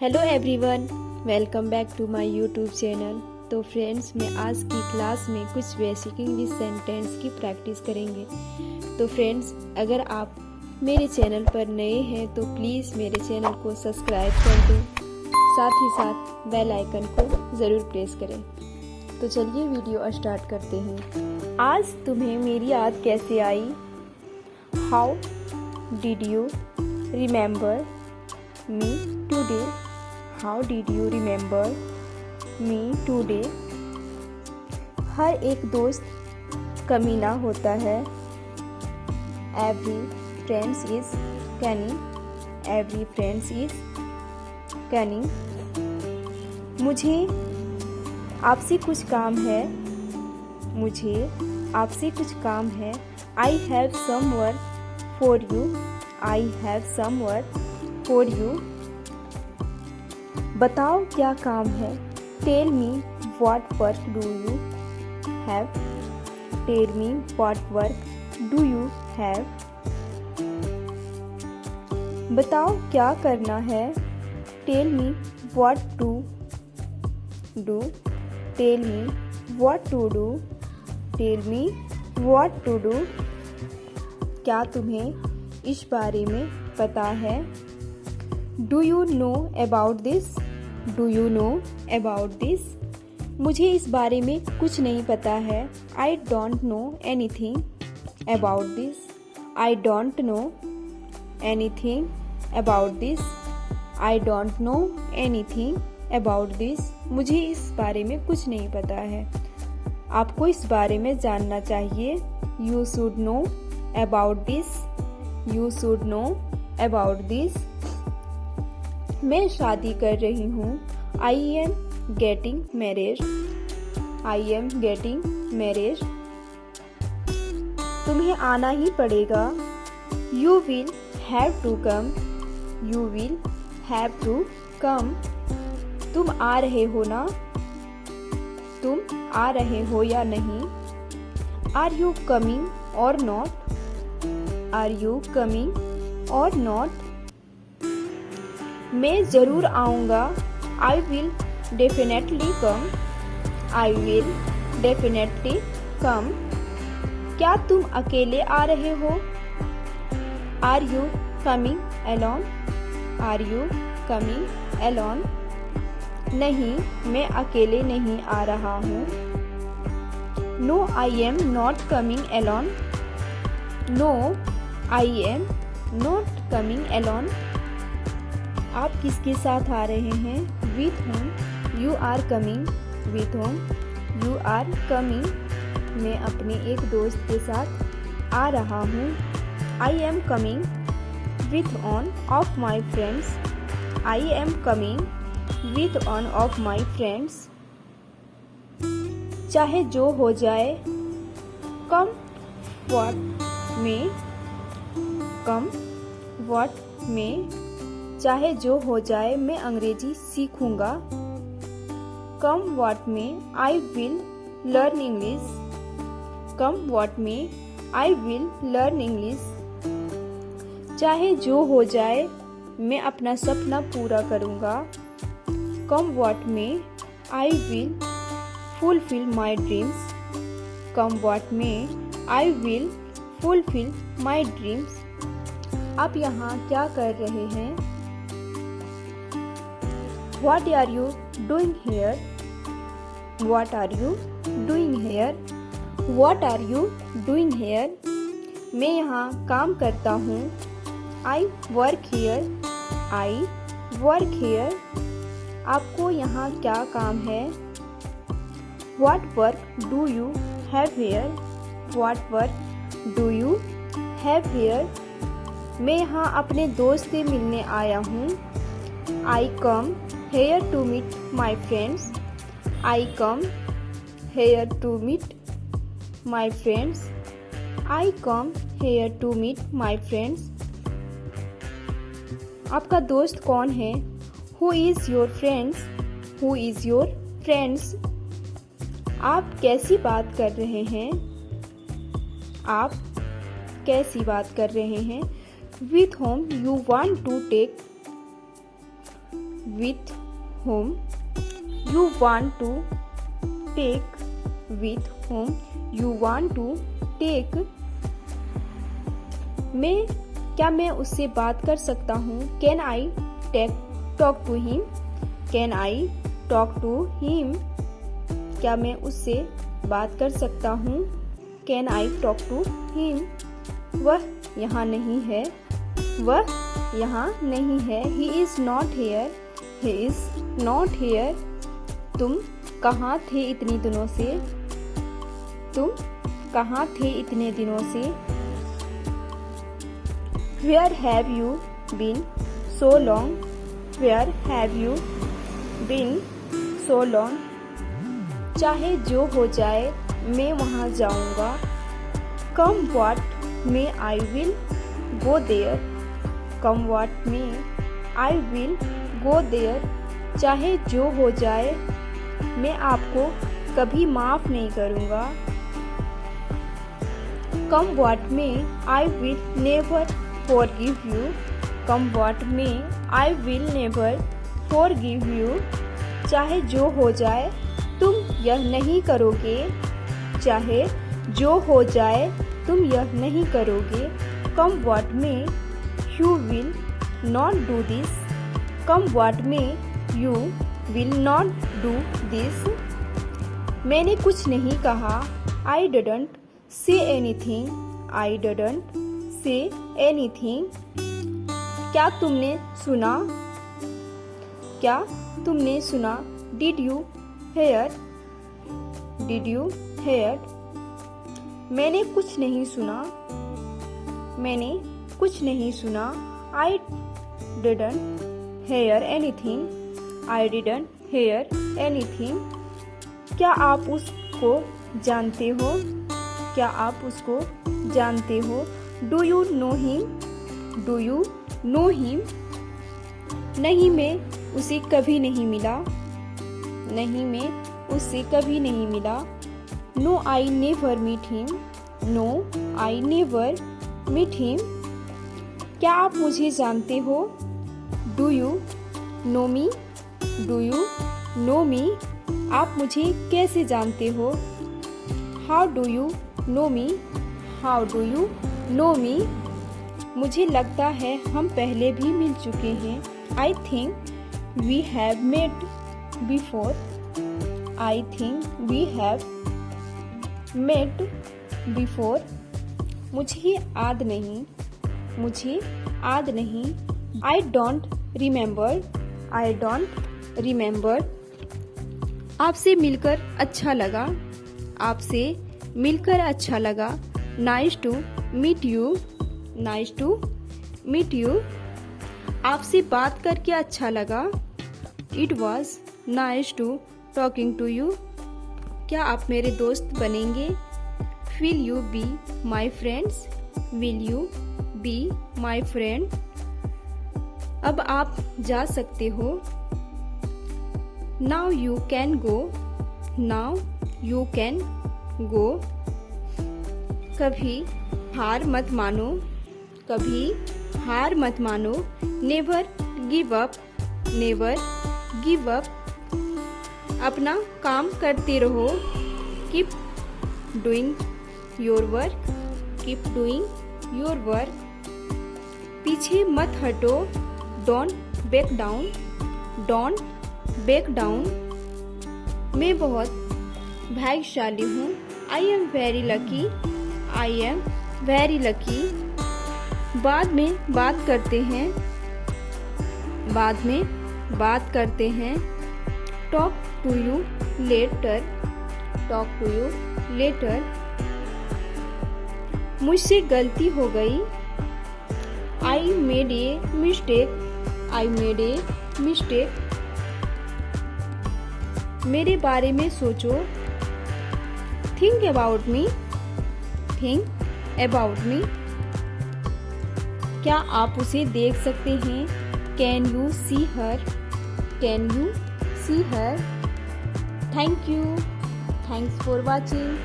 Hello everyone, welcome back to my YouTube channel. तो friends, मैं आज की क्लास में कुछ बेसिक इंग्लिश सेंटेंस की प्रैक्टिस करेंगे। तो फ्रेंड्स, अगर आप मेरे चैनल पर नए हैं तो प्लीज़ मेरे चैनल को सब्सक्राइब कर दें, साथ ही साथ बेल आइकन को ज़रूर प्रेस करें। तो चलिए वीडियो स्टार्ट करते हैं। आज तुम्हें मेरी याद कैसे आई? How did you remember me today? How did you remember me today? हर एक दोस्त कमीना होता है। Every friend is cunning. Every friend is cunning. मुझे आपसे कुछ काम है। मुझे आपसे कुछ काम है। I have some work for you. I have some work for you. बताओ क्या काम है? Tell me what work do you have? Tell me what work do you have? बताओ क्या करना है? Tell me what to do. Tell me what to do. Tell me what to do. क्या तुम्हें इस बारे में पता है? Do you know about this? Do you know about this? मुझे इस बारे में कुछ नहीं पता है। I don't know anything about this. I don't know anything about this. I don't know anything about this. मुझे इस बारे में कुछ नहीं पता है। आपको इस बारे में जानना चाहिए। You should know about this. You should know about this. मैं शादी कर रही हूँ। I am getting married. I am getting married. तुम्हें आना ही पड़ेगा। You will have to come. You will have to come. तुम आ रहे हो ना? तुम आ रहे हो या नहीं? Are you coming or not? Are you coming or not? मैं ज़रूर आऊँगा। I will definitely come. I will definitely come. क्या तुम अकेले आ रहे हो? Are you coming alone? Are you coming alone? नहीं, मैं अकेले नहीं आ रहा हूँ। No, I am not coming alone. No, I am not coming alone. आप किसके साथ आ रहे हैं? With whom you are coming? With whom you are coming? मैं अपने एक दोस्त के साथ आ रहा हूँ। I am coming with one of my friends. I am coming with one of my friends. चाहे जो हो जाए, come what may. Come what may. चाहे जो हो जाए, मैं अंग्रेजी सीखूंगा। Come what may, I will learn English. Come what may, I will learn English. चाहे जो हो जाए, मैं अपना सपना पूरा करूंगा। Come what may, I will fulfill my dreams. Come what may, I will fulfill my dreams. आप यहाँ क्या कर रहे हैं? What are you doing here? What are you doing here? What are you doing here? मैं यहाँ काम करता हूँ। I work here. I work here. आपको यहाँ क्या काम है? What work do you have here? What work do you have here? मैं यहाँ अपने दोस्त से मिलने आया हूँ। I come here to meet my friends. I come here to meet my friends. I come here to meet my friends. आपका दोस्त कौन है? Who is your friends? Who is your friends? आप कैसी बात कर रहे हैं? आप कैसी बात कर रहे हैं? With whom you want to take with whom you want to take, with whom you want to take। क्या मैं उससे बात कर सकता हूँ? Can I talk to him? Can I talk to him? क्या मैं उससे बात कर सकता हूँ? Can I talk to him? वह यहाँ नहीं है, वह यहाँ नहीं है। He is not here, he is not here। तुम कहाँ थे इतने दिनों से? तुम कहाँ थे इतने दिनों से? Where have you been so long? Where have you been so long? चाहे जो हो जाए मैं वहाँ जाऊँगा। Come what may I will go there। Come what may I will go there। चाहे जो हो जाए मैं आपको कभी माफ़ नहीं करूँगा। Come what may I will never forgive you। Come what may I will never forgive you। चाहे जो हो जाए तुम यह नहीं करोगे। चाहे जो हो जाए तुम यह नहीं करोगे। Come what may you will not do this। Come what may you will not do this। मैंने कुछ नहीं कहा। I didn't say anything। I didn't say anything। क्या तुमने सुना? क्या तुमने सुना? Did you hear? Did you hear? मैंने कुछ नहीं सुना। मैंने कुछ नहीं सुना। I didn't hear anything। I didn't hear anything। क्या आप उसको जानते हो? क्या आप उसको जानते हो? Do you know him? Do you know him? नहीं, मैं उसे कभी नहीं मिला। नहीं, मैं उससे कभी नहीं मिला। No, I never meet him। No, I never meet him। क्या आप मुझे जानते हो? Do you know me? Do you know me? आप मुझे कैसे जानते हो? How do you know me? How do you know me? मुझे लगता है हम पहले भी मिल चुके हैं। I think we have met before। I think we have met before। मुझे याद नहीं। मुझे याद नहीं। I don't remember। I don't remember। आपसे मिलकर अच्छा लगा। आपसे मिलकर अच्छा लगा। Nice to meet you। Nice to meet you। आपसे बात करके अच्छा लगा। It was nice to talking to you। क्या आप मेरे दोस्त बनेंगे? Will you be my friends? Will you be my friend? अब आप जा सकते हो। Now you can go। Now you can go। कभी हार मत मानो। कभी हार मत मानो। Never give up। Never give up। अपना काम करते रहो। Keep doing your work। Keep doing your work। पीछे मत हटो। Don't back down। Don't back down। मैं बहुत भाग्यशाली हूँ। I am very lucky। I am very lucky। बाद में बात करते हैं। बाद में बात करते हैं। Talk to you later। Talk to you later। मुझसे गलती हो गई। I made a mistake। I made a mistake। मेरे बारे में सोचो। Think about me। Think about me। क्या आप उसे देख सकते हैं? Can you see her? Can you see her? Thank you. Thanks for watching.